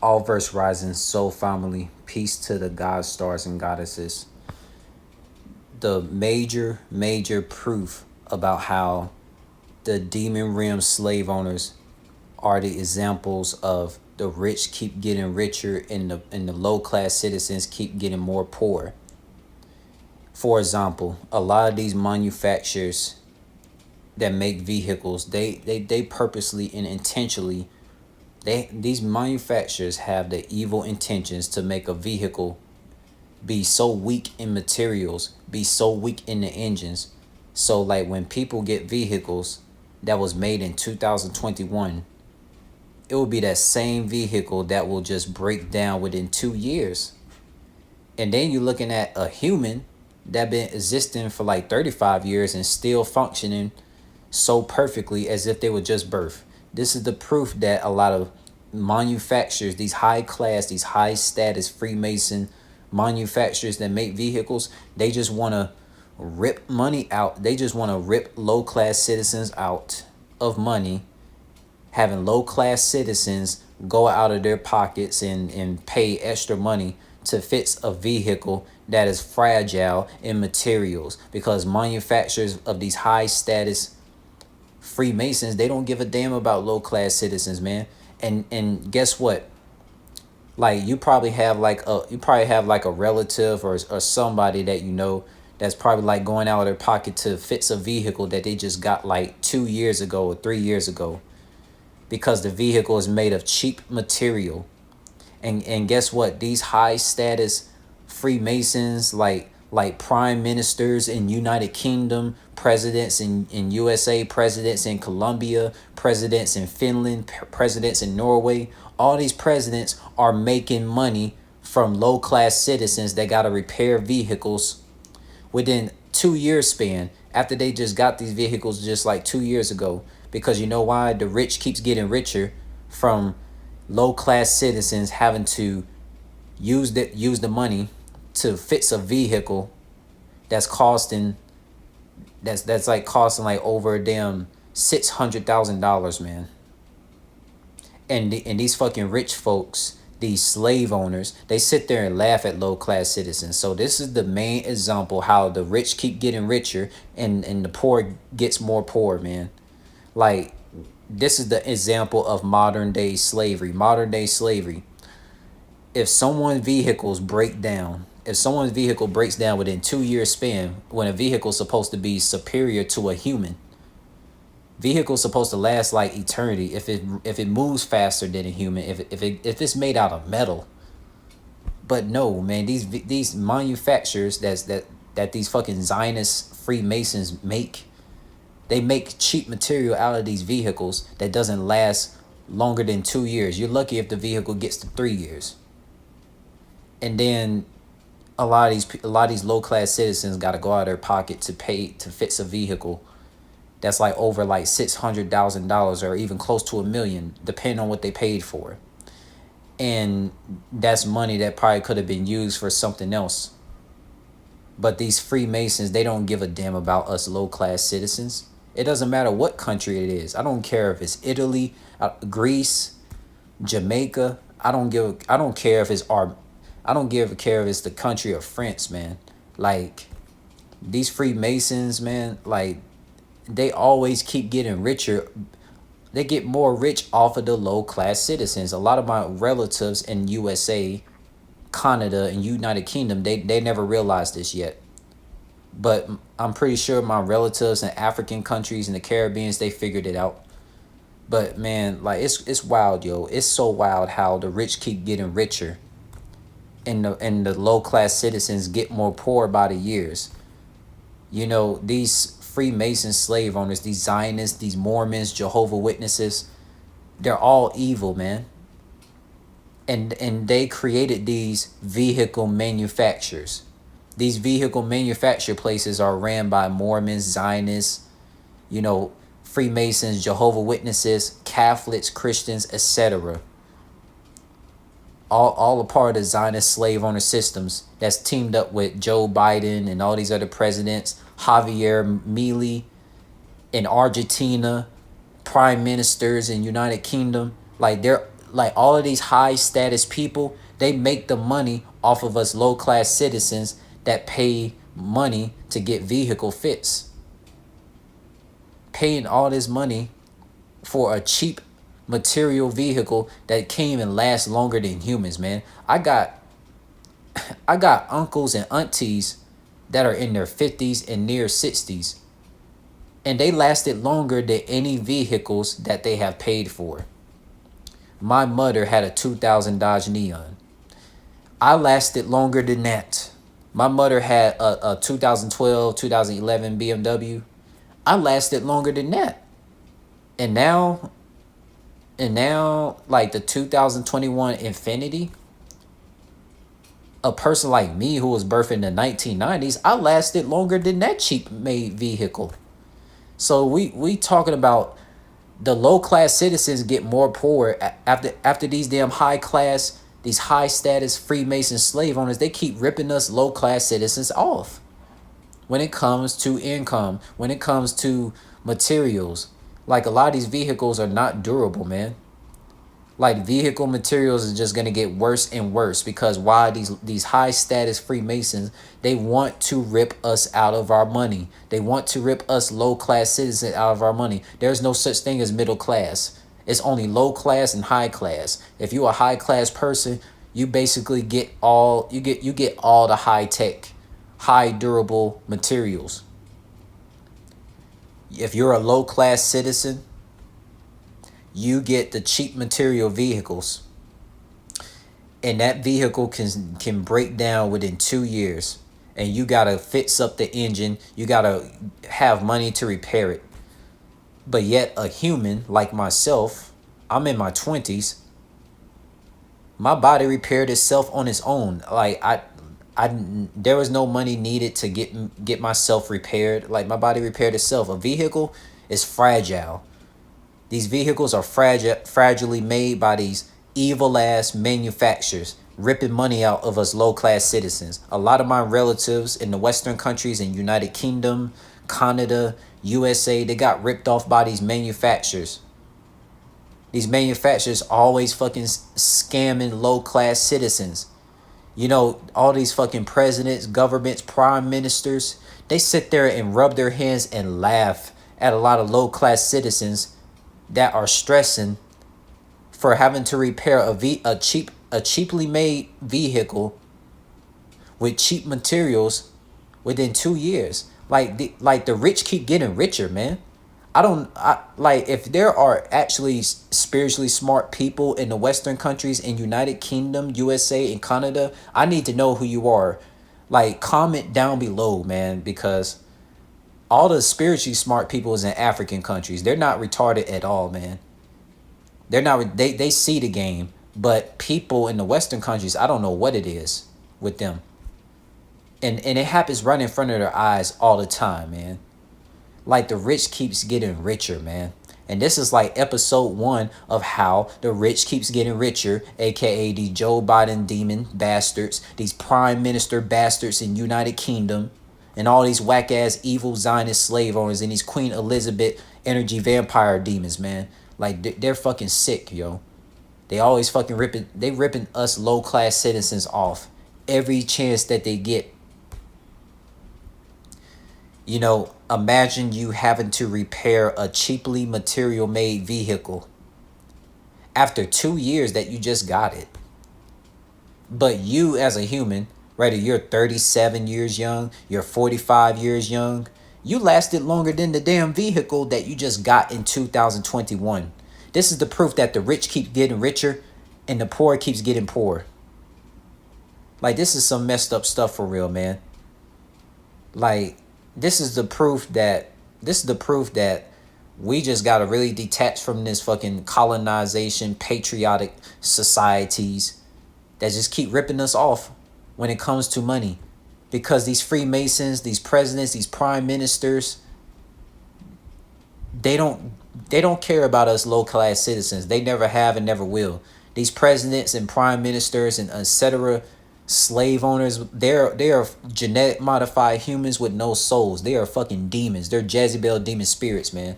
All verse rising soul family. Peace to the God stars and goddesses. The major proof about how the demon realm slave owners are the examples of the rich keep getting richer and the low class citizens keep getting more poor. For example, a lot of these manufacturers that make vehicles, they purposely and intentionally, these manufacturers have the evil intentions to make a vehicle be so weak in materials, be so weak in the engines. So like when people get vehicles that was made in 2021, it will be that same vehicle that will just break down within 2 years. And then you're looking at a human that been existing for like 35 years and still functioning so perfectly as if they were just birth. This is the proof that a lot of manufacturers, these high class, these high status Freemason manufacturers that make vehicles, they just want to rip money out. They just want to rip low class citizens out of money, having low class citizens go out of their pockets and pay extra money to fix a vehicle that is fragile in materials, because manufacturers of these high status Freemasons, they don't give a damn about low class citizens, man. And guess what? Like you probably have like a relative or somebody that you know that's probably like going out of their pocket to fix a vehicle that they just got like 2 years ago or 3 years ago, because the vehicle is made of cheap material. And guess what? These high status Freemasons, like prime ministers in United Kingdom, presidents in USA, presidents in Colombia, presidents in Finland, presidents in Norway, all these presidents are making money from low class citizens that got to repair vehicles within 2 year span after they just got these vehicles just like 2 years ago. Because you know why? The rich keeps getting richer from low class citizens having to use the money to fix a vehicle that's costing that's like costing like over a damn $600,000, man. And these fucking rich folks, these slave owners, they sit there and laugh at low class citizens. So this is the main example how the rich keep getting richer and the poor gets more poor, man. Like, this is the example of modern day slavery. Modern day slavery. If someone's vehicles break down, if someone's vehicle breaks down within 2 year span, when a vehicle is supposed to be superior to a human, vehicle's supposed to last like eternity. If it moves faster than a human, if it's made out of metal. But no, man, these manufacturers that these fucking Zionist Freemasons make, they make cheap material out of these vehicles that doesn't last longer than 2 years. You're lucky if the vehicle gets to 3 years. And then a lot of these low class citizens got to go out of their pocket to pay to fix a vehicle that's like over like $600,000 or even close to $1 million, depending on what they paid for. And that's money that probably could have been used for something else. But these Freemasons, they don't give a damn about us low class citizens. It doesn't matter what country it is. I don't care if it's Italy, Greece, Jamaica. I don't care if it's our. I don't give a care if it's the country of France, man. Like, these Freemasons, man. Like, they always keep getting richer. They get more rich off of the low class citizens. A lot of my relatives in USA, Canada, and United Kingdom, they never realized this yet. But I'm pretty sure my relatives in African countries and the Caribbeans, they figured it out. But man, like, it's wild, yo. It's so wild how the rich keep getting richer and the low class citizens get more poor by the years. You know, these Freemason slave owners, these Zionists, these Mormons, Jehovah Witnesses, they're all evil, man. And they created these vehicle manufacturers. These vehicle manufacture places are ran by Mormons, Zionists, you know, Freemasons, Jehovah Witnesses, Catholics, Christians, etc. All a part of the Zionist slave owner systems that's teamed up with Joe Biden and all these other presidents, Javier Milei in Argentina, prime ministers in United Kingdom. Like, they're like all of these high status people, they make the money off of us low class citizens that pay money to get vehicle fits. Paying all this money for a cheap material vehicle that can't even last longer than humans, man. I got uncles and aunties that are in their 50s and near 60s, and they lasted longer than any vehicles that they have paid for. My mother had a 2000 Dodge Neon. I lasted longer than that. My mother had a 2012, 2011 BMW. I lasted longer than that. And now, like the 2021 Infinity, a person like me who was birthed in the 1990s, I lasted longer than that cheap made vehicle. So we talking about the low class citizens get more poor after these damn high class, these high status Freemason slave owners, they keep ripping us low class citizens off when it comes to income, when it comes to materials. Like a lot of these vehicles are not durable, man. Like vehicle materials is just gonna get worse and worse because why these high status Freemasons, they want to rip us out of our money. They want to rip us low class citizens out of our money. There's no such thing as middle class. It's only low class and high class. If you're a high class person, you basically get all you get all the high tech, high durable materials. If you're a low class citizen, you get the cheap material vehicles, and that vehicle can break down within 2 years, and you gotta fix up the engine, you gotta have money to repair it. But yet a human like myself, I'm in my 20s, my body repaired itself on its own. Like I there was no money needed to get myself repaired. Like my body repaired itself. A vehicle is fragile. These vehicles are fragilely made by these evil ass manufacturers, ripping money out of us low class citizens. A lot of my relatives in the Western countries, in United Kingdom, Canada, USA, they got ripped off by these manufacturers. These manufacturers always fucking scamming low class citizens. You know, all these fucking presidents, governments, prime ministers, they sit there and rub their hands and laugh at a lot of low class citizens that are stressing for having to repair a cheaply made vehicle with cheap materials within 2 years. Like the rich keep getting richer, man. I like if there are actually spiritually smart people in the Western countries, in United Kingdom, USA, and Canada, I need to know who you are. Like comment down below, man, because all the spiritually smart people is in African countries. They're not retarded at all, man. They're not. They see the game, but people in the Western countries, I don't know what it is with them. And it happens right in front of their eyes all the time, man. Like the rich keeps getting richer, man. And this is like episode 1 of how the rich keeps getting richer, aka the Joe Biden demon bastards, these prime minister bastards in United Kingdom, and all these whack ass evil Zionist slave owners and these Queen Elizabeth energy vampire demons, man. Like they're fucking sick, yo. They always fucking ripping us low class citizens off every chance that they get. You know, imagine you having to repair a cheaply material made vehicle after 2 years that you just got it. But you as a human, whether you're 37 years young, you're 45 years young, you lasted longer than the damn vehicle that you just got in 2021. This is the proof that the rich keep getting richer and the poor keeps getting poor. Like this is some messed up stuff for real, man. Like this is the proof that we just gotta really detach from this fucking colonization, patriotic societies that just keep ripping us off when it comes to money. Because these Freemasons, these presidents, these prime ministers, they don't care about us low class citizens. They never have and never will. These presidents and prime ministers and etc. slave owners, they are genetic modified humans with no souls. They are fucking demons. They're Jezebel demon spirits, man.